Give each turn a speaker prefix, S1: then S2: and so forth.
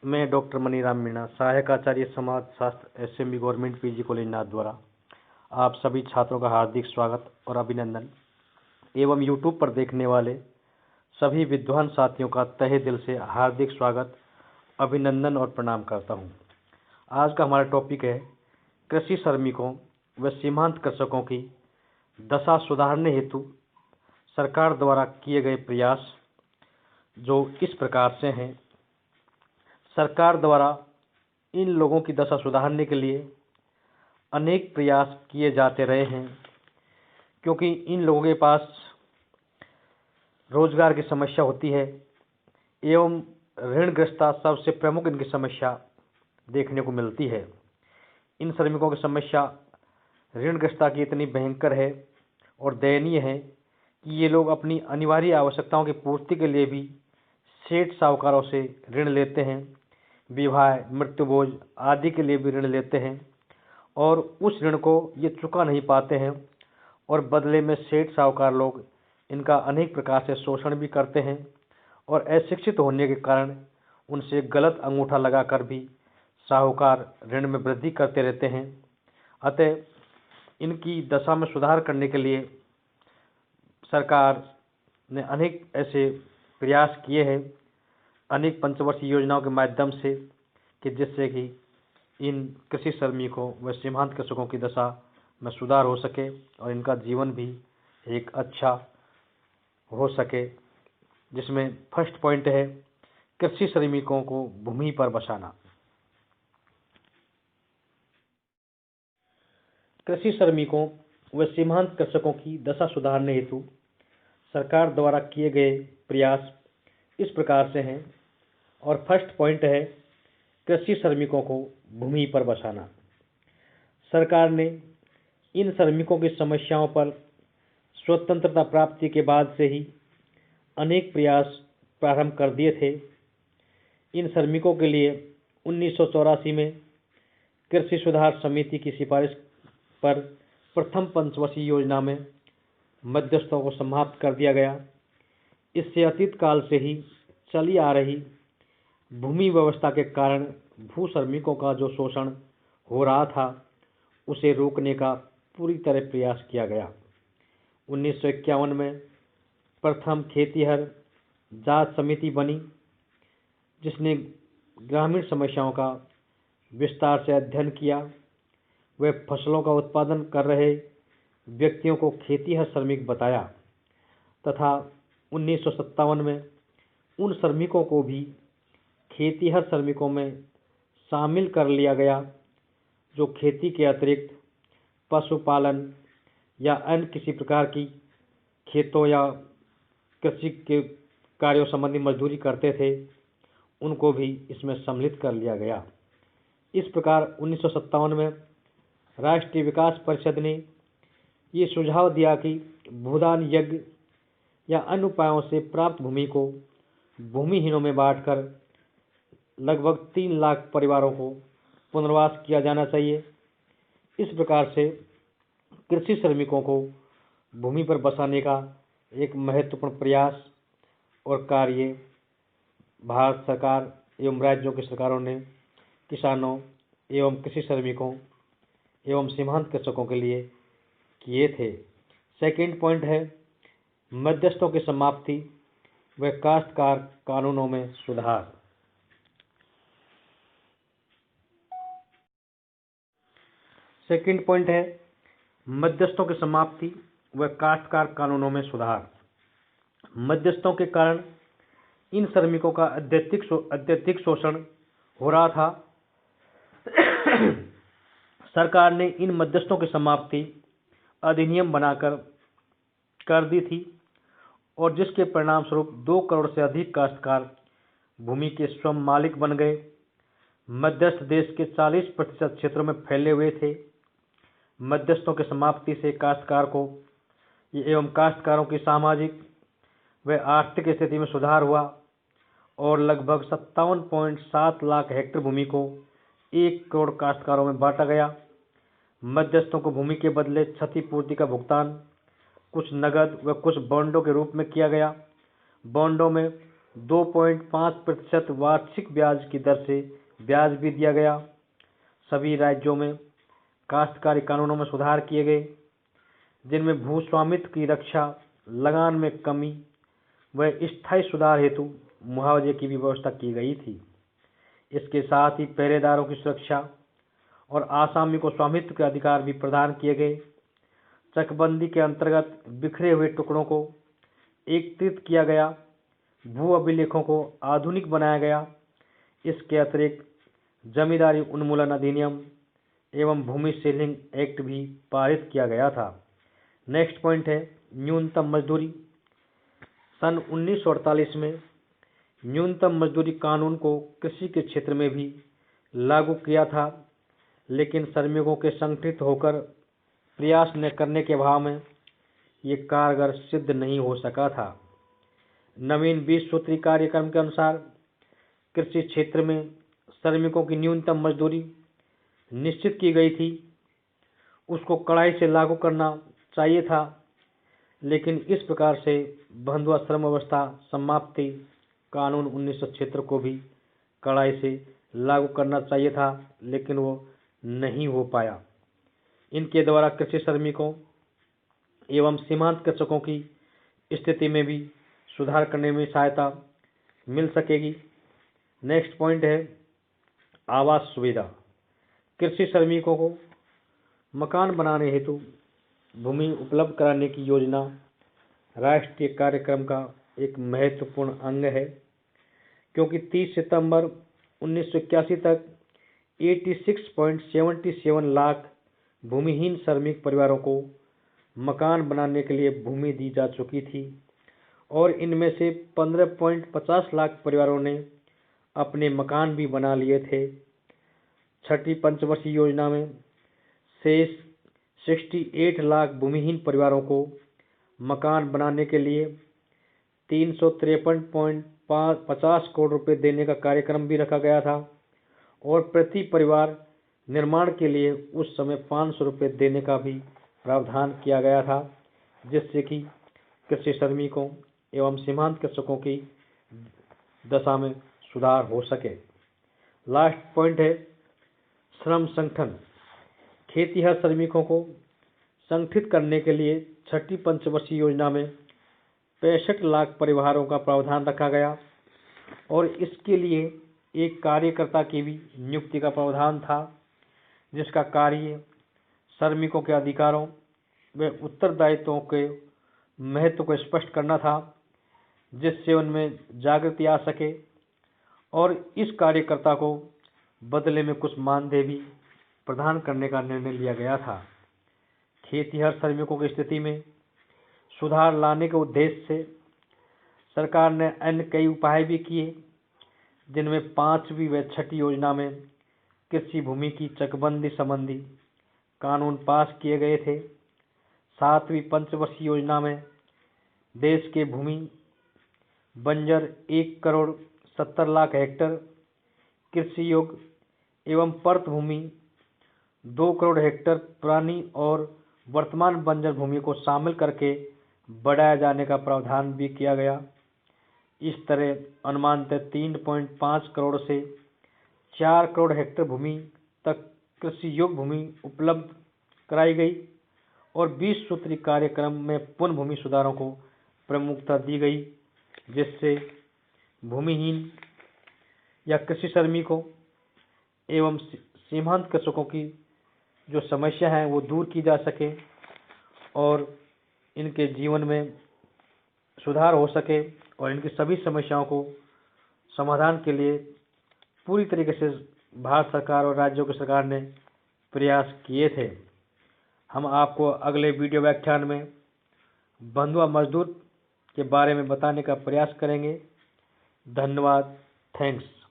S1: मैं डॉक्टर मनीराम मीणा, सहायक आचार्य समाज शास्त्र एसएमबी गवर्नमेंट पीजी कॉलेज नाथ द्वारा आप सभी छात्रों का हार्दिक स्वागत और अभिनंदन एवं यूट्यूब पर देखने वाले सभी विद्वान साथियों का तहे दिल से हार्दिक स्वागत, अभिनंदन और प्रणाम करता हूं। आज का हमारा टॉपिक है कृषि श्रमिकों व सीमांत कृषकों की दशा सुधारने हेतु सरकार द्वारा किए गए प्रयास, जो इस प्रकार से हैं। सरकार द्वारा इन लोगों की दशा सुधारने के लिए अनेक प्रयास किए जाते रहे हैं, क्योंकि इन लोगों के पास रोजगार की समस्या होती है एवं ऋणग्रस्तता सबसे प्रमुख इनकी समस्या देखने को मिलती है। इन श्रमिकों की समस्या ऋणग्रस्तता की इतनी भयंकर है और दयनीय है कि ये लोग अपनी अनिवार्य आवश्यकताओं की पूर्ति के लिए भी सेठ साहूकारों से ऋण लेते हैं, विवाह, मृत्युभोज आदि के लिए भी ऋण लेते हैं और उस ऋण को ये चुका नहीं पाते हैं और बदले में सेठ साहूकार लोग इनका अनेक प्रकार से शोषण भी करते हैं और अशिक्षित होने के कारण उनसे गलत अंगूठा लगाकर भी साहूकार ऋण में वृद्धि करते रहते हैं। अतः इनकी दशा में सुधार करने के लिए सरकार ने अनेक ऐसे प्रयास किए हैं, अनेक पंचवर्षीय योजनाओं के माध्यम से, कि जिससे कि इन कृषि श्रमिकों व सीमांत कृषकों की दशा में सुधार हो सके और इनका जीवन भी एक अच्छा हो सके। जिसमें फर्स्ट पॉइंट है कृषि श्रमिकों को भूमि पर बसाना। कृषि श्रमिकों व सीमांत कृषकों की दशा सुधारने हेतु सरकार द्वारा किए गए प्रयास इस प्रकार से हैं और फर्स्ट पॉइंट है कृषि श्रमिकों को भूमि पर बसाना। सरकार ने इन श्रमिकों की समस्याओं पर स्वतंत्रता प्राप्ति के बाद से ही अनेक प्रयास प्रारंभ कर दिए थे। इन श्रमिकों के लिए 1984 में कृषि सुधार समिति की सिफारिश पर प्रथम पंचवर्षीय योजना में मध्यस्थों को समाप्त कर दिया गया। इससे अतीत काल से ही चली आ रही भूमि व्यवस्था के कारण भू श्रमिकों का जो शोषण हो रहा था, उसे रोकने का पूरी तरह प्रयास किया गया। 1951 में प्रथम खेतीहर जांच समिति बनी, जिसने ग्रामीण समस्याओं का विस्तार से अध्ययन किया। वह फसलों का उत्पादन कर रहे व्यक्तियों को खेतीहर श्रमिक बताया तथा 1957 में उन श्रमिकों को भी खेतीहर श्रमिकों में शामिल कर लिया गया, जो खेती के अतिरिक्त पशुपालन या अन्य किसी प्रकार की खेतों या कृषि के कार्यों संबंधी मजदूरी करते थे। उनको भी इसमें सम्मिलित कर लिया गया। इस प्रकार 1957 में राष्ट्रीय विकास परिषद ने ये सुझाव दिया कि भूदान यज्ञ या अन्य उपायों से प्राप्त भूमि को भूमिहीनों में बांटकर लगभग 3 लाख परिवारों को पुनर्वास किया जाना चाहिए। इस प्रकार से कृषि श्रमिकों को भूमि पर बसाने का एक महत्वपूर्ण प्रयास और कार्य भारत सरकार एवं राज्यों की सरकारों ने किसानों एवं कृषि श्रमिकों एवं सीमांत कृषकों के लिए किए थे। सेकंड पॉइंट है मध्यस्थों की समाप्ति व काश्तकार कानूनों में सुधार। सेकंड पॉइंट है मध्यस्थों की समाप्ति व काश्तकार कानूनों में सुधार। मध्यस्थों के कारण इन श्रमिकों का अत्यधिक शोषण हो रहा था। सरकार ने इन मध्यस्थों की समाप्ति अधिनियम बनाकर कर दी थी और जिसके परिणाम स्वरूप 2 करोड़ से अधिक काश्तकार भूमि के स्वयं मालिक बन गए। मध्यस्थ देश के 40% क्षेत्रों में फैले हुए थे। मध्यस्थों की समाप्ति से काश्तकार को एवं काश्तकारों की सामाजिक व आर्थिक स्थिति में सुधार हुआ और लगभग 57.7 लाख हेक्टेयर भूमि को 1 करोड़ काश्तकारों में बांटा गया। मध्यस्थों को भूमि के बदले क्षतिपूर्ति का भुगतान कुछ नगद व कुछ बॉन्डों के रूप में किया गया। बॉन्डों में 2.5% वार्षिक ब्याज की दर से ब्याज भी दिया गया। सभी राज्यों में काश्तकारी कानूनों में सुधार किए गए, जिनमें भू स्वामित्व की रक्षा, लगान में कमी व स्थायी सुधार हेतु मुआवजे की भी व्यवस्था की गई थी। इसके साथ ही पहरेदारों की सुरक्षा और आसामी को स्वामित्व के अधिकार भी प्रदान किए गए। चकबंदी के अंतर्गत बिखरे हुए टुकड़ों को एकत्रित किया गया, भू अभिलेखों को आधुनिक बनाया गया। इसके अतिरिक्त जमींदारी उन्मूलन अधिनियम एवं भूमि सीलिंग एक्ट भी पारित किया गया था। नेक्स्ट पॉइंट है न्यूनतम मजदूरी। सन 1948 में न्यूनतम मजदूरी कानून को कृषि के क्षेत्र में भी लागू किया था, लेकिन श्रमिकों के संगठित होकर प्रयास न करने के अभाव में ये कारगर सिद्ध नहीं हो सका था। नवीन 20 सूत्री कार्यक्रम के अनुसार कृषि क्षेत्र में श्रमिकों की न्यूनतम मजदूरी निश्चित की गई थी। उसको कड़ाई से लागू करना चाहिए था, लेकिन इस प्रकार से बंधुआ श्रम व्यवस्था समाप्ति कानून 1976 को भी कड़ाई से लागू करना चाहिए था, लेकिन वो नहीं हो पाया। इनके द्वारा कृषि श्रमिकों एवं सीमांत कृषकों की स्थिति में भी सुधार करने में सहायता मिल सकेगी। नेक्स्ट पॉइंट है आवास सुविधा। कृषि श्रमिकों को मकान बनाने हेतु भूमि उपलब्ध कराने की योजना राष्ट्रीय कार्यक्रम का एक महत्वपूर्ण अंग है, क्योंकि 30 सितंबर 1981 तक 86.77 लाख भूमिहीन श्रमिक परिवारों को मकान बनाने के लिए भूमि दी जा चुकी थी और इनमें से 15.50 लाख परिवारों ने अपने मकान भी बना लिए थे। छठी पंचवर्षीय योजना में शेष 68 लाख भूमिहीन परिवारों को मकान बनाने के लिए 353.50 करोड़ रुपए देने का कार्यक्रम भी रखा गया था और प्रति परिवार निर्माण के लिए उस समय 500 रुपये देने का भी प्रावधान किया गया था, जिससे कि कृषि श्रमिकों एवं सीमांत कृषकों की दशा में सुधार हो सके। लास्ट पॉइंट है श्रम संगठन। खेतिहर श्रमिकों को संगठित करने के लिए छठी पंचवर्षीय योजना में 65 लाख परिवारों का प्रावधान रखा गया और इसके लिए एक कार्यकर्ता की भी नियुक्ति का प्रावधान था, जिसका कार्य श्रमिकों के अधिकारों व उत्तरदायित्वों के महत्व को स्पष्ट करना था, जिससे उनमें जागृति आ सके और इस कार्यकर्ता को बदले में कुछ मानदेय भी प्रदान करने का निर्णय लिया गया था। खेतिहर श्रमिकों की स्थिति में सुधार लाने के उद्देश्य से सरकार ने अन्य कई उपाय भी किए, जिनमें 5वीं व 6ठी योजना में कृषि भूमि की चकबंदी संबंधी कानून पास किए गए थे। 7वीं पंचवर्षीय योजना में देश के भूमि बंजर 1,70,00,000 हेक्टेयर, कृषि योग्य एवं परत भूमि 2 करोड़ हेक्टेयर पुरानी और वर्तमान बंजर भूमि को शामिल करके बढ़ाया जाने का प्रावधान भी किया गया। इस तरह अनुमानतः 3.5 करोड़ से 4 करोड़ हेक्टेयर भूमि तक कृषि योग्य भूमि उपलब्ध कराई गई और 20 सूत्री कार्यक्रम में पुनः भूमि सुधारों को प्रमुखता दी गई, जिससे भूमिहीन या कृषि श्रमिकों एवं सीमांत कृषकों की जो समस्या है वो दूर की जा सके और इनके जीवन में सुधार हो सके और इनकी सभी समस्याओं को समाधान के लिए पूरी तरीके से भारत सरकार और राज्यों की सरकार ने प्रयास किए थे। हम आपको अगले वीडियो व्याख्यान में बंधुआ मजदूर के बारे में बताने का प्रयास करेंगे। धन्यवाद। थैंक्स।